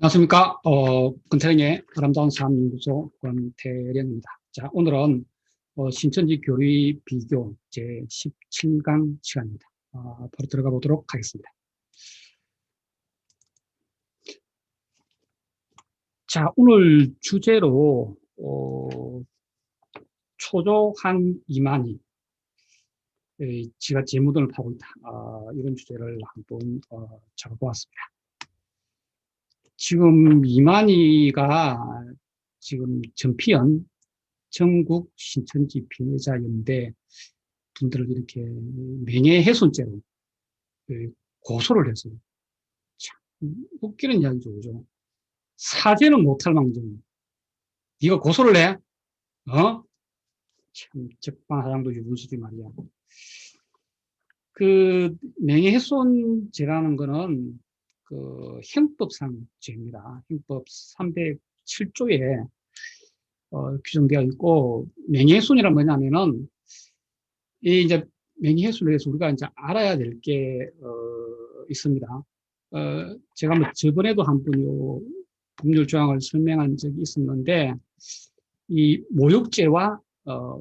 안녕하십니까. 권태령의 아름다운 삶연구소 권태령입니다. 자, 오늘은 신천지 교리 비교 제17강 시간입니다. 바로 들어가 보도록 하겠습니다. 자, 오늘 주제로 초조한 이만희, 지가 재무돈을 파고 있다. 이런 주제를 한번 잡아보았습니다. 지금 이만희가 지금 전피연 전국 신천지 피해자 연대 분들을 이렇게 명예훼손죄로 고소를 했어요. 참 웃기는 이야기죠, 그죠? 사죄는 못할 망정. 네가 고소를 해? 참 적반하장도 유분수지 말이야. 그 명예훼손죄라는 거는 그 형법상 죄입니다. 형법 307조에 규정되어 있고, 명예훼손이란 뭐냐면은 이제 명예훼손에 대해서 우리가 이제 알아야 될 게 있습니다. 제가 뭐 저번에도 한 번 요 법률 조항을 설명한 적이 있었는데, 이 모욕죄와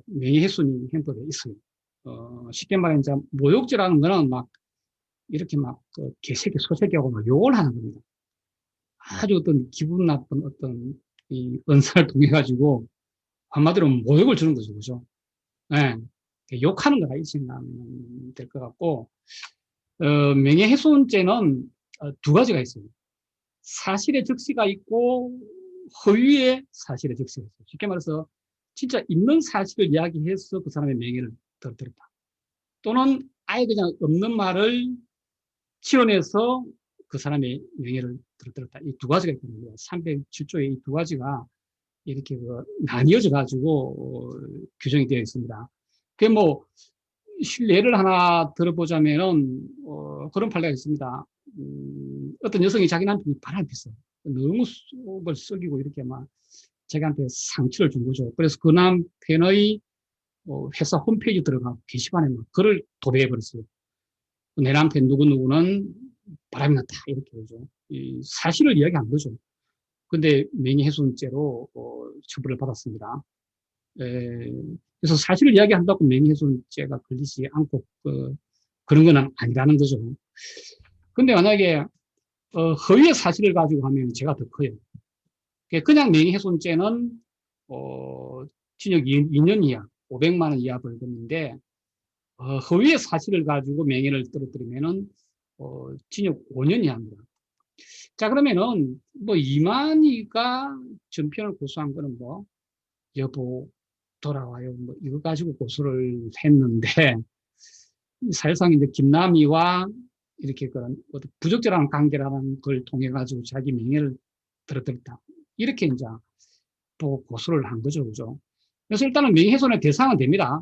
명예훼손이 형법에 있어요. 쉽게 말해 이제 모욕죄라는 거는 막 이렇게 막 개새끼 소새끼하고 막 욕을 하는 겁니다. 아주 어떤 기분 나쁜 어떤 이 언사를 통해 가지고 한마디로 모욕을 주는 거죠, 그죠? 네. 욕하는 거다 이 생각하면 될 것 같고, 명예훼손죄는 두 가지가 있어요. 사실의 적시가 있고 허위의 사실의 적시가 있어요. 쉽게 말해서 진짜 있는 사실을 이야기해서 그 사람의 명예를 떨어뜨렸다. 또는 아예 그냥 없는 말을 지어내서 그 사람의 명예를 떨어뜨렸다. 이 두 가지가 있거든요. 307조의 이 두 가지가 이렇게 나뉘어져 가지고 규정이 되어 있습니다. 그게 뭐 예를 하나 들어보자면은 그런 판례가 있습니다. 어떤 여성이 자기 남편이 바람을 폈어요. 너무 속을 썩이고 이렇게 막 자기한테 상처를 준 거죠. 그래서 그 남편의 회사 홈페이지 들어가 게시판에 막 글을 도배해 버렸어요. 내 남편 누구누구는 바람이 났다 이렇게 그죠. 이 사실을 이야기한 거죠. 근데 명예훼손죄로 처벌을 받았습니다. 그래서 사실을 이야기한다고 명예훼손죄가 걸리지 않고 그런 건 아니라는 거죠. 근데 만약에 허위의 사실을 가지고 하면 죄가 더 커요. 그냥 명예훼손죄는 징역 2년 이하, 500만 원 이하 벌금인데 허위의 사실을 가지고 명예를 떨어뜨리면은 징역 5년 이하입니다. 자, 그러면은 뭐 이만희가 전편을 고소한 거는 뭐 여보 돌아와요 뭐 이거 가지고 고소를 했는데, 사실상 이제 김남희와 이렇게 그런 부적절한 관계라는 걸 통해 가지고 자기 명예를 떨어뜨렸다 이렇게 이제 또 고소를 한 거죠, 그죠? 그래서 일단은 명예훼손의 대상은 됩니다.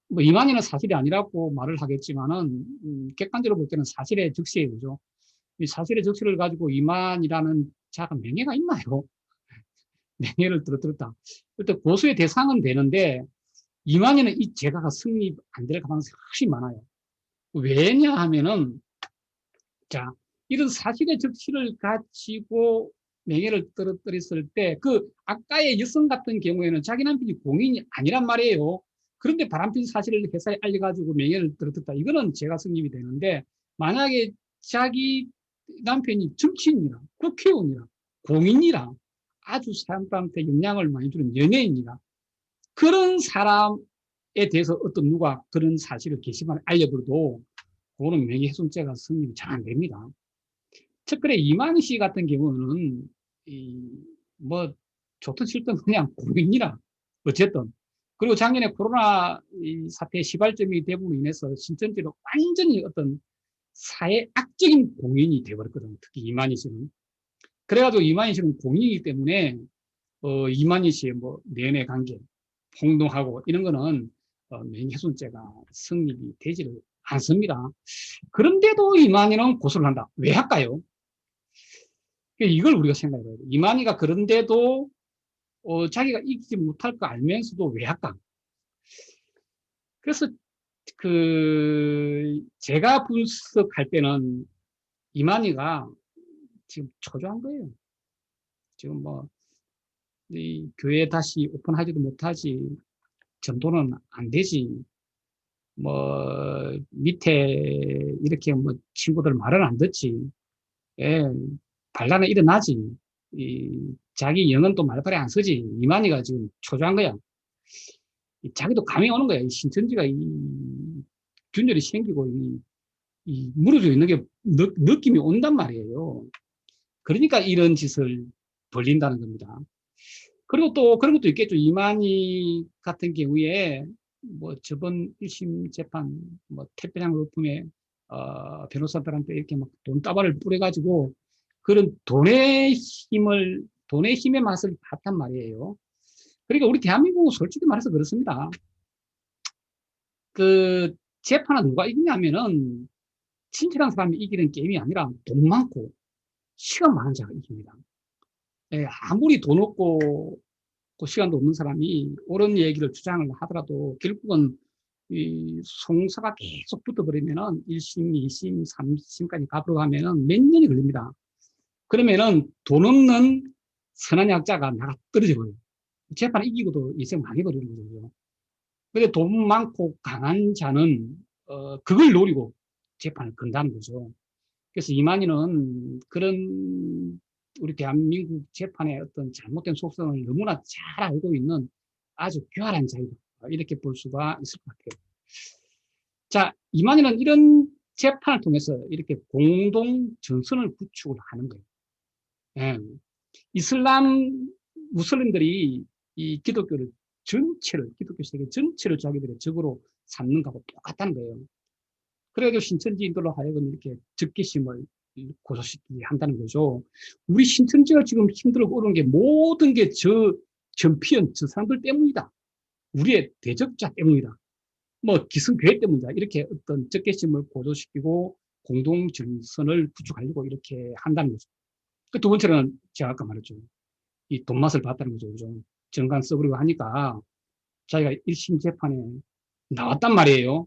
뭐 이만희는 사실이 아니라고 말을 하겠지만은 객관적으로 볼 때는 사실의 적시예요, 그죠? 이 사실의 적시를 가지고 이만희라는 자가 명예가 있나요? 명예를 떨어뜨렸다. 일단 고소의 대상은 되는데 이만희는 이 죄가 성립 안 될 가능성이 훨씬 많아요. 왜냐하면은 자, 이런 사실의 적시를 가지고 명예를 떨어뜨렸을 때 그 아까의 여성 같은 경우에는 자기 남편이 공인이 아니란 말이에요. 그런데 바람핀 사실을 회사에 알려가지고 명예를 떨어뜨렸다. 이거는 죄가 성립이 되는데, 만약에 자기 남편이 정치인이라 국회의원이라 공인이라 아주 사람들한테 영향을 많이 주는 연예인이라 그런 사람에 대해서 어떤 누가 그런 사실을 게시판에 알려버려도 그거는 명예훼손죄가 성립이 잘 안 됩니다. 특별히 이만희 씨 같은 경우는 뭐 좋든 싫든 그냥 공인이라 어쨌든, 그리고 작년에 코로나 사태 시발점이 대부분 인해서 신천지로 완전히 어떤 사회 악적인 공인이 되어버렸거든. 특히 이만희 씨는. 그래가지고 이만희 씨는 공인이기 때문에 이만희 씨의 뭐 내내 관계 폭로하고 이런 거는 명예훼손죄가 성립이 되지를 않습니다. 그런데도 이만희는 고소를 한다. 왜 할까요? 이걸 우리가 생각해야 돼요. 이만희가 그런데도 자기가 이기지 못할 거 알면서도 왜 할까? 그래서 제가 분석할 때는 이만희가 지금 초조한 거예요. 지금 뭐, 이 교회 다시 오픈하지도 못하지, 전도는 안 되지, 뭐, 밑에 이렇게 뭐 친구들 말을 안 듣지, 예, 반란은 일어나지, 자기 영은 또 말발에 안 쓰지, 이만희가 지금 초조한 거야. 자기도 감이 오는 거야. 이 신천지가 균열이 생기고, 무너져 있는 게 느낌이 온단 말이에요. 그러니까 이런 짓을 벌린다는 겁니다. 그리고 또 그런 것도 있겠죠. 이만희 같은 경우에 뭐 저번 1심 재판 뭐 택배장 로펌에 변호사들한테 이렇게 막 돈다발을 뿌려가지고 그런 돈의 힘의 맛을 봤단 말이에요. 그러니까 우리 대한민국은 솔직히 말해서 그렇습니다. 그 재판은 누가 이기냐면은 친절한 사람이 이기는 게임이 아니라 돈 많고 시간 많은 자가 이깁니다. 예, 아무리 돈 없고 그 시간도 없는 사람이 옳은 얘기를 주장을 하더라도 결국은 이 송사가 계속 붙어버리면은 1심, 2심, 3심까지 가보러 가면은 몇 년이 걸립니다. 그러면은 돈 없는 선한 약자가 나가 떨어져 버려요. 재판 이기고도 인생 망해버리는 거죠. 근데 돈 많고 강한 자는 그걸 노리고 재판을 건다는 거죠. 그래서 이만희는 그런 우리 대한민국 재판의 어떤 잘못된 속성을 너무나 잘 알고 있는 아주 교활한 자이다. 이렇게 볼 수가 있을 것 같아요. 자, 이만희는 이런 재판을 통해서 이렇게 공동 전선을 구축을 하는 거예요. 예. 이슬람 무슬림들이 이 기독교를 기독교 세계 전체를 자기들의 적으로 삼는 거하고 똑같다는 거예요. 그래가지고 신천지인들로 하여금 이렇게 적개심을 고소시키게 한다는 거죠. 우리 신천지가 지금 힘들고 어려운 게 모든 게 전피연, 저 사람들 때문이다. 우리의 대적자 때문이다. 뭐 기성교회 때문이다. 이렇게 어떤 적개심을 고소시키고 공동정선을 구축하려고 이렇게 한다는 거죠. 그 두 번째는 제가 아까 말했죠. 이 돈맛을 봤다는 거죠. 그죠? 정관 써버리고 하니까 자기가 1심 재판에 나왔단 말이에요.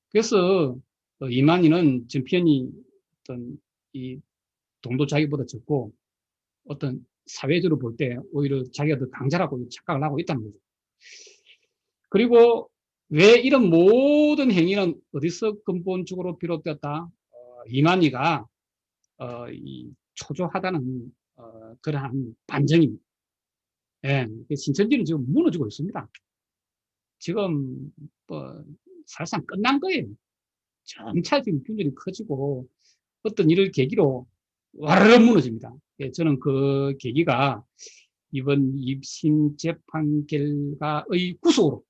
그래서 이만희는 전편이 어떤 이 돈도 자기보다 적고 어떤 사회적으로 볼 때 오히려 자기가 더 강자라고 착각을 하고 있다는 거죠. 그리고 왜 이런 모든 행위는 어디서 근본적으로 비롯되었다? 이만희가 이 초조하다는 그러한 반증입니다. 예, 신천지는 지금 무너지고 있습니다. 지금 뭐 사실상 끝난 거예요. 점차 지금 균열이 커지고 어떤 일을 계기로 와르르 무너집니다. 예, 저는 그 계기가 이번 2심 재판 결과의 구속으로,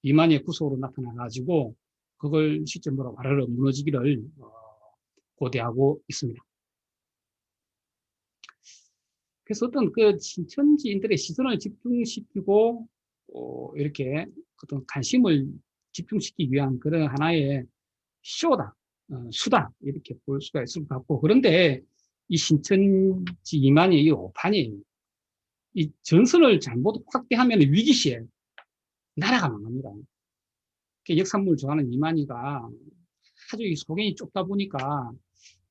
이만희의 구속으로 나타나가지고 그걸 시점으로 와르르 무너지기를 고대하고 있습니다. 그래서 어떤 그 신천지인들의 시선을 집중시키고 이렇게 어떤 관심을 집중시키기 위한 그런 하나의 쇼다, 수다 이렇게 볼 수가 있을 것 같고, 그런데 이 신천지 이만희 이 오판이 이 전선을 잘못 확대하면 위기시에 나라가 망합니다. 역산물 좋아하는 이만희가 아주 이 소견이 좁다 보니까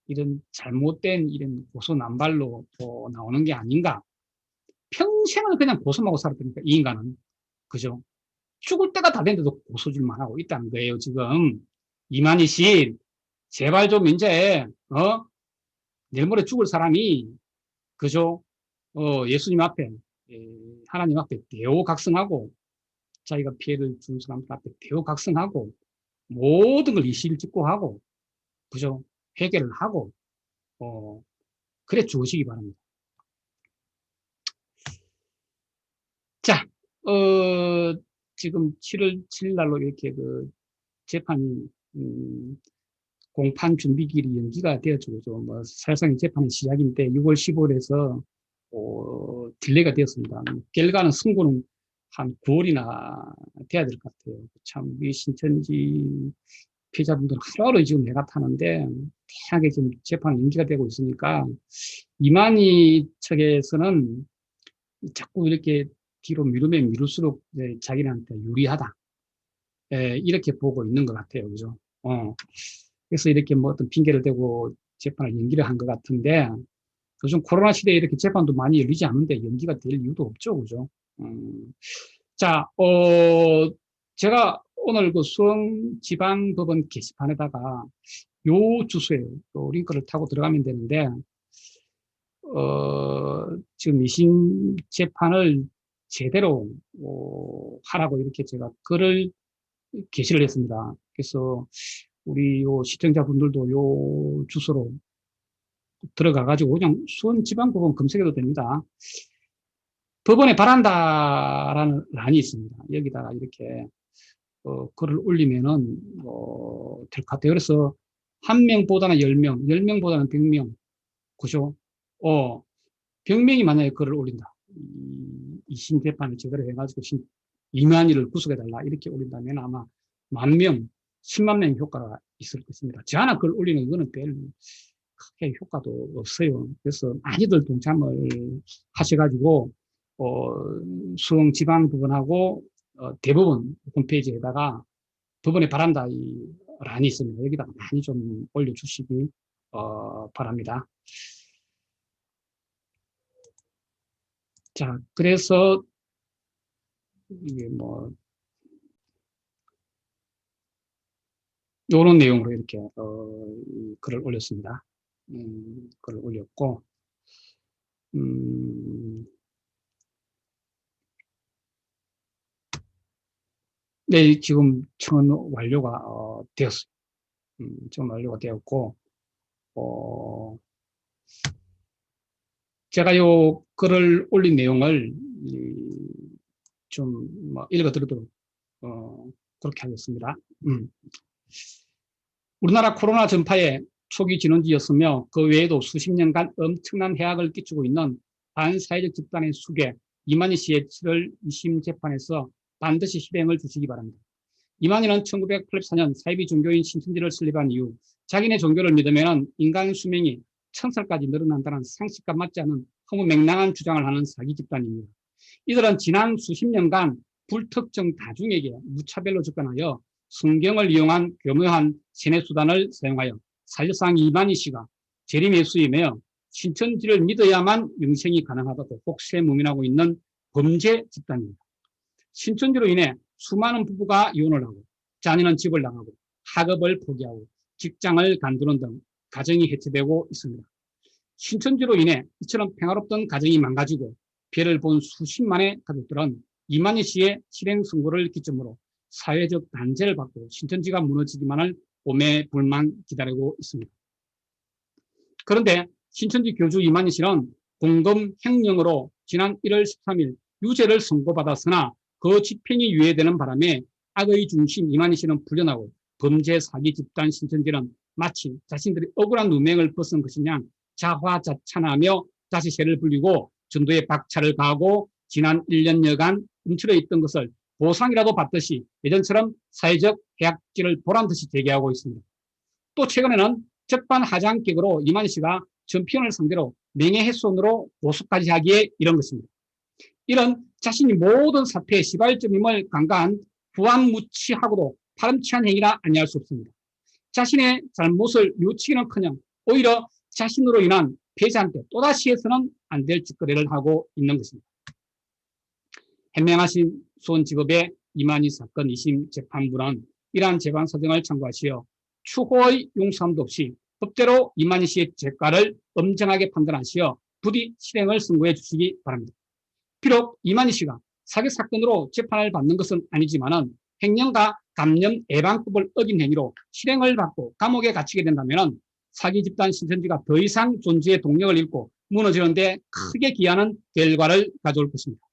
이런 잘못된 이런 고소남발로 또 나오는 게 아닌가. 평생을 그냥 고소하고 살았다니까 이 인간은. 그죠? 죽을 때가 다 됐는데도 고소질만 하고 있다는 거예요 지금. 이만희 씨 제발 좀 이제 내일 모레 죽을 사람이 그죠? 예수님 앞에, 하나님 앞에 대호각성하고, 자기가 피해를 준 사람들 앞에 대호각성하고, 모든 걸 이실직고하고, 그죠? 회개를 하고, 그래 죽으시기 바랍니다. 자, 지금 7월 7일 날로 이렇게 그 재판이, 공판 준비기일이 연기가 되었죠. 뭐, 사실상 재판의 시작인데, 6월 15일에서, 딜레이가 되었습니다. 결과는 승부는 한 9월이나 돼야 될 것 같아요. 참, 이 신천지 피해자분들 하루하루 지금 내가 타는데, 다양하게 지금 재판 연기가 되고 있으니까, 이만희 측에서는 자꾸 이렇게 뒤로 미루면 미룰수록 자기네한테 유리하다. 이렇게 보고 있는 것 같아요. 그죠? 그래서 이렇게 뭐 어떤 핑계를 대고 재판을 연기를 한 것 같은데, 요즘 코로나 시대에 이렇게 재판도 많이 열리지 않는데 연기가 될 이유도 없죠. 그죠? 자, 제가 오늘 그 수원지방법원 게시판에다가 요 주소에 또 링크를 타고 들어가면 되는데, 지금 2심 재판을 제대로, 하라고 이렇게 제가 글을 게시를 했습니다. 그래서 우리 요 시청자분들도 요 주소로 들어가가지고 그냥 수원지방법원 검색해도 됩니다. 법원에 바란다라는 란이 있습니다. 여기다가 이렇게 글을 올리면은 될 것 같아요. 그래서 한 명보다는 10명, 10명보다는 100명, 그죠? 100명이 만약에 글을 올린다. 이심 재판을 제대로 해가지고 이만희를 구속해달라 이렇게 올린다면 아마 10,000명, 10만 명 효과가 있을 것입니다. 저 하나 글 올리는 이거는 별 크게 효과도 없어요. 그래서 많이들 동참을 하셔가지고 수원지방법원하고 대법원 홈페이지에다가 법원에 바란다 이 란이 있습니다. 여기다가 많이 좀 올려주시기 바랍니다. 자, 그래서 이게 뭐 이런 내용으로 이렇게 글을 올렸습니다. 글을 올렸고, 네, 지금 청원 완료가 되었어요. 청원 완료가 되었고, 제가 요 글을 올린 내용을 좀 읽어드리도록 그렇게 하겠습니다. 우리나라 코로나 전파의 초기 진원지였으며 그 외에도 수십 년간 엄청난 해악을 끼치고 있는 반사회적 집단의 수괴 이만희 씨의 7월 2심 재판에서 반드시 실행을 주시기 바랍니다. 이만희는 1984년 사이비 종교인 신천지를 설립한 이후 자기네 종교를 믿으면 인간 수명이 1000살까지 늘어난다는 상식과 맞지 않은 허무맹랑한 주장을 하는 사기 집단입니다. 이들은 지난 수십 년간 불특정 다중에게 무차별로 접근하여 성경을 이용한 교묘한 세뇌 수단을 사용하여 사실상 이만희 씨가 재림예수이며 신천지를 믿어야만 영생이 가능하다고 혹세무민하고 있는 범죄 집단입니다. 신천지로 인해 수많은 부부가 이혼을 하고 자녀는 집을 나가고 학업을 포기하고 직장을 간두는 등 가정이 해체되고 있습니다. 신천지로 인해 이처럼 평화롭던 가정이 망가지고 피해를 본 수십만의 가족들은 이만희 씨의 실행 선고를 기점으로 사회적 단죄를 받고 신천지가 무너지기만을 오매불만 기다리고 있습니다. 그런데 신천지 교주 이만희 씨는 공검행령으로 지난 1월 13일 유죄를 선고받았으나 그 집행이 유예되는 바람에 악의 중심 이만희 씨는 풀려나고 범죄 사기 집단 신천지는 마치 자신들이 억울한 누명을 벗은 것이냐 자화자찬하며 다시 세를 불리고 전도에 박차를 가하고 지난 1년여간 움츠려 있던 것을 보상이라도 받듯이 예전처럼 사회적 해악질을 보란듯이 제기하고 있습니다. 또 최근에는 적반하장격으로 이만희 씨가 전피원을 상대로 명예훼손으로 고소까지 하기에 이런 것입니다. 이런 자신이 모든 사태의 시발점임을 간과한 부안무치하고도 파렴치한 행위라 아니할 수 없습니다. 자신의 잘못을 뉘우치기는커녕 오히려 자신으로 인한 피해자한테 또다시 해서는 안 될 짓거리를 하고 있는 것입니다. 현명하신 수원지법의 이만희 사건 2심 재판부는 이러한 재판 사정을 참고하시어 추호의 용서함도 없이 법대로 이만희 씨의 죄가를 엄정하게 판단하시어 부디 실행을 선고해 주시기 바랍니다. 비록 이만희 씨가 사기 사건으로 재판을 받는 것은 아니지만은 횡령과 감염 예방법을 어긴 행위로 실행을 받고 감옥에 갇히게 된다면 사기 집단 신천지가 더 이상 존재의 동력을 잃고 무너지는 데 크게 기여하는 결과를 가져올 것입니다.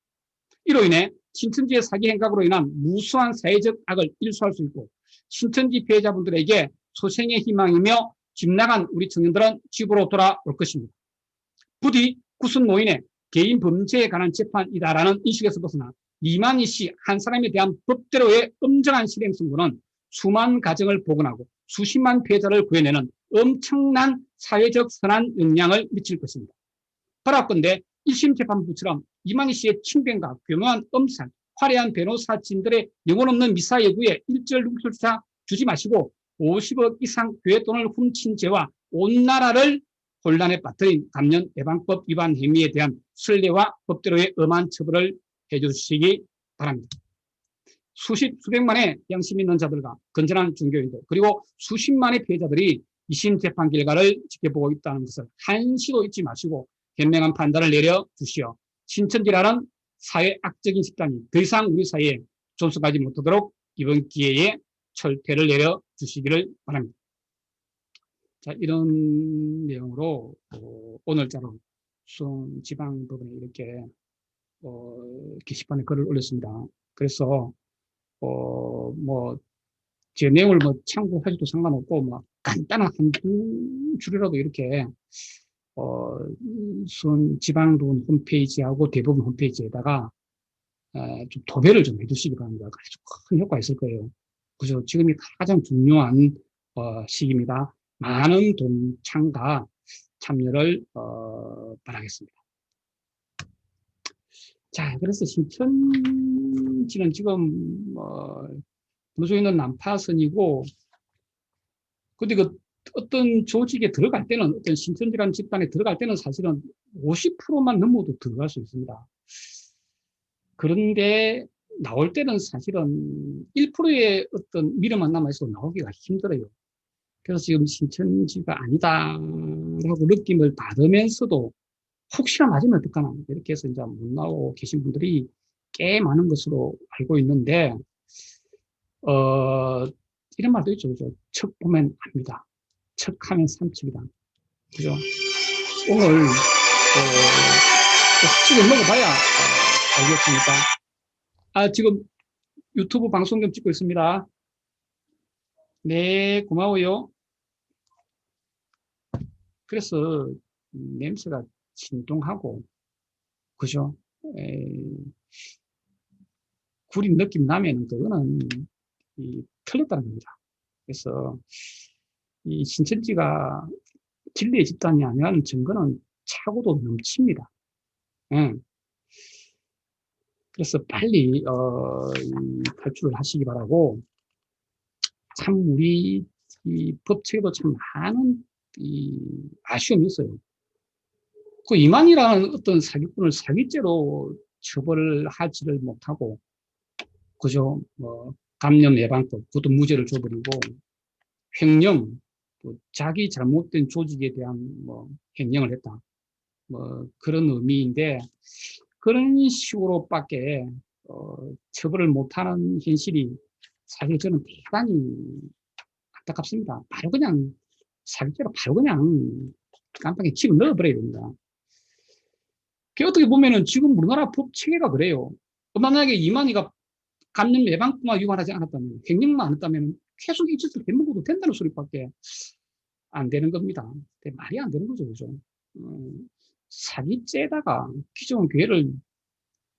이로 인해 신천지의 사기 행각으로 인한 무수한 사회적 악을 일소할 수 있고 신천지 피해자분들에게 소생의 희망이며 집 나간 우리 청년들은 집으로 돌아올 것입니다. 부디 구순 노인의 개인 범죄에 관한 재판이다라는 인식에서 벗어나 이만희 씨 한 사람에 대한 법대로의 엄정한 실행 선고는 수만 가정을 복원하고 수십만 피해자를 구해내는 엄청난 사회적 선한 영향을 미칠 것입니다. 바라건대 1심 재판부처럼 이만희 씨의 친변과 교묘한 엄살, 화려한 변호사진들의 영혼 없는 미사 여구에 일절 눈길조차 주지 마시고 50억 이상 교회 돈을 훔친 죄와 온 나라를 혼란에 빠뜨린 감염 예방법 위반 행위에 대한 선례와 법대로의 엄한 처벌을 해주시기 바랍니다. 수백만의 양심 있는 자들과 건전한 종교인들 그리고 수십만의 피해자들이 2심 재판 결과를 지켜보고 있다는 것을 한시도 잊지 마시고 현명한 판단을 내려주시어 신천지라는 사회악적인 집단이 더 이상 우리 사회에 존속하지 못하도록 이번 기회에 철퇴를 내려주시기를 바랍니다. 자, 이런 내용으로 오늘자로 수원지방법원에 이렇게 게시판에 글을 올렸습니다. 그래서 제 내용을 참고하셔도 상관없고, 간단한 한두 줄이라도 이렇게, 수원 지방법원 홈페이지하고 대법원 홈페이지에다가, 좀 도배를 좀 해주시기 바랍니다. 아주 큰 효과가 있을 거예요. 그죠? 지금이 가장 중요한, 시기입니다. 많은 동참과 참여를, 바라겠습니다. 자, 그래서 신천지는 지금, 분수 있는 난파선이고, 근데 어떤 조직에 들어갈 때는, 어떤 신천지라는 집단에 들어갈 때는 사실은 50%만 넘어도 들어갈 수 있습니다. 그런데 나올 때는 사실은 1%의 어떤 미래만 남아있어도 나오기가 힘들어요. 그래서 지금 신천지가 아니다라고 느낌을 받으면서도 혹시나 맞으면 어떡하나 이렇게 해서 이제 못 나오고 계신 분들이 꽤 많은 것으로 알고 있는데, 이런 말도 있죠. 그죠? 척 보면 압니다. 척하면 삼척이다. 그죠? 오늘, 지금 먹어봐야, 알겠습니까? 지금 유튜브 방송 좀 찍고 있습니다. 네, 고마워요. 그래서, 냄새가 진동하고, 그죠? 구린 느낌 나면, 그거는, 틀렸다는 겁니다. 그래서, 이 신천지가 진리의 집단이 아니라는 증거는 차고도 넘칩니다. 응. 그래서 빨리 탈출을 하시기 바라고, 참 우리 이 법칙에도 참 많은 이 아쉬움이 있어요. 그 이만희라는 어떤 사기꾼을 사기죄로 처벌을 하지를 못하고, 그죠? 감염 예방법 그것도 무죄를 줘버리고, 횡령, 자기 잘못된 조직에 대한 횡령을 했다. 그런 의미인데, 그런 식으로밖에 처벌을 못하는 현실이 사실 저는 대단히 안타깝습니다. 바로 그냥 사기죄로 바로 그냥 깜빡이 집어 넣어버려야 됩니다. 그 어떻게 보면은 지금 우리나라 법 체계가 그래요. 만약에 이만희가 감염 예방법만 위반하지 않았다면, 횡령만 안 했다면 계속 이 짓을 해먹어도 된다는 소리밖에 안 되는 겁니다. 말이 안 되는 거죠, 그죠? 사기죄에다가 기존 교회를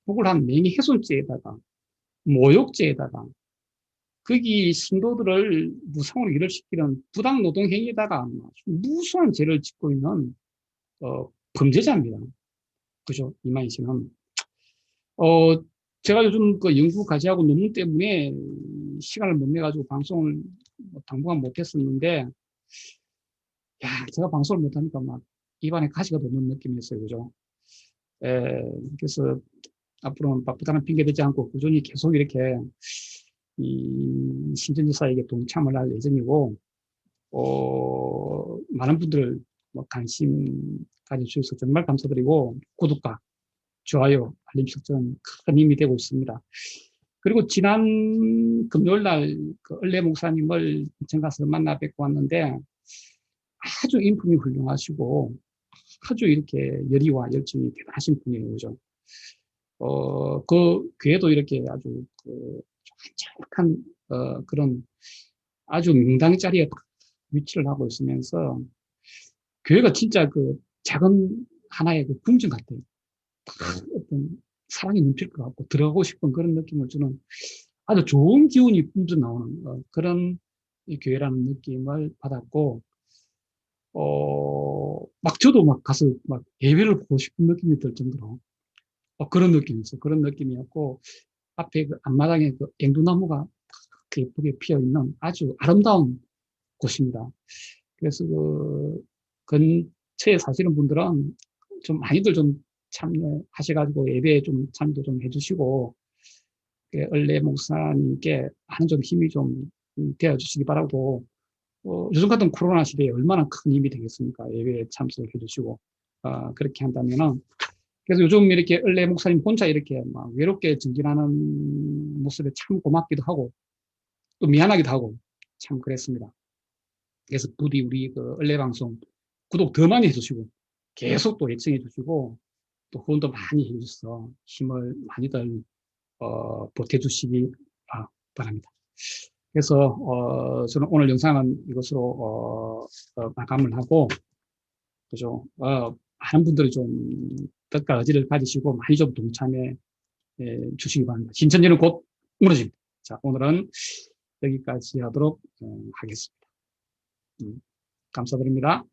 부글한 명예훼손죄에다가 모욕죄에다가 거기 신도들을 무상으로 일을 시키는 부당노동행위에다가 무수한 죄를 짓고 있는 범죄자입니다. 그죠? 이만희 씨는. 제가 요즘 그 연구 과제하고 논문 때문에 시간을 못 내가지고 방송을 당분간 못했었는데, 야, 제가 방송을 못하니까 막 입안에 가시가 돋는 느낌이었어요. 그죠? 그래서 앞으로는 바쁘다는 핑계 대지 않고 꾸준히 계속 이렇게 이 신천지사에게 동참을 할 예정이고, 많은 분들 관심 가져주셔서 정말 감사드리고, 구독과 좋아요, 알림 설정은 큰 힘이 되고 있습니다. 그리고 지난 금요일 날 그 을래 목사님을 인천 가서 만나 뵙고 왔는데, 아주 인품이 훌륭하시고, 아주 이렇게 열의와 열정이 대단하신 분이에요. 그죠? 그 교회도 이렇게 아주 한적한 그런 아주 명당 자리에 위치를 하고 있으면서, 교회가 진짜 그 작은 하나의 그 궁전 같아요. 어떤 사랑이 넘칠 것 같고 들어가고 싶은 그런 느낌을 주는 아주 좋은 기운이 뿜져 나오는 그런 교회라는 느낌을 받았고, 막 저도 막 가서 막 예배를 보고 싶은 느낌이 들 정도로 그런 느낌이었어요. 그런 느낌이었고, 앞에 그 앞마당에 그 앵두나무가 예쁘게 피어 있는 아주 아름다운 곳입니다. 그래서 처에 사시는 분들은 좀 많이들 좀 참여하셔가지고 예배에 좀 참여도 좀 해주시고, 을레 목사님께 많은 좀 힘이 좀 되어 주시기 바라고, 요즘 같은 코로나 시대에 얼마나 큰 힘이 되겠습니까? 예배에 참석해 주시고, 그렇게 한다면은, 그래서 요즘 이렇게 을레 목사님 혼자 이렇게 막 외롭게 전진하는 모습에 참 고맙기도 하고, 또 미안하기도 하고, 참 그랬습니다. 그래서 부디 우리 그 을레 방송 구독 더 많이 해주시고, 계속 또 애청해 주시고, 또 후원도 많이 해주셔서 힘을 많이들, 보태주시기 바랍니다. 그래서, 저는 오늘 영상은 이것으로, 마감을 하고, 그죠. 많은 분들이 좀 뜻과 의지를 가지시고 많이 좀 동참해 주시기 바랍니다. 신천지는 곧 무너집니다. 자, 오늘은 여기까지 하도록 하겠습니다. 감사드립니다.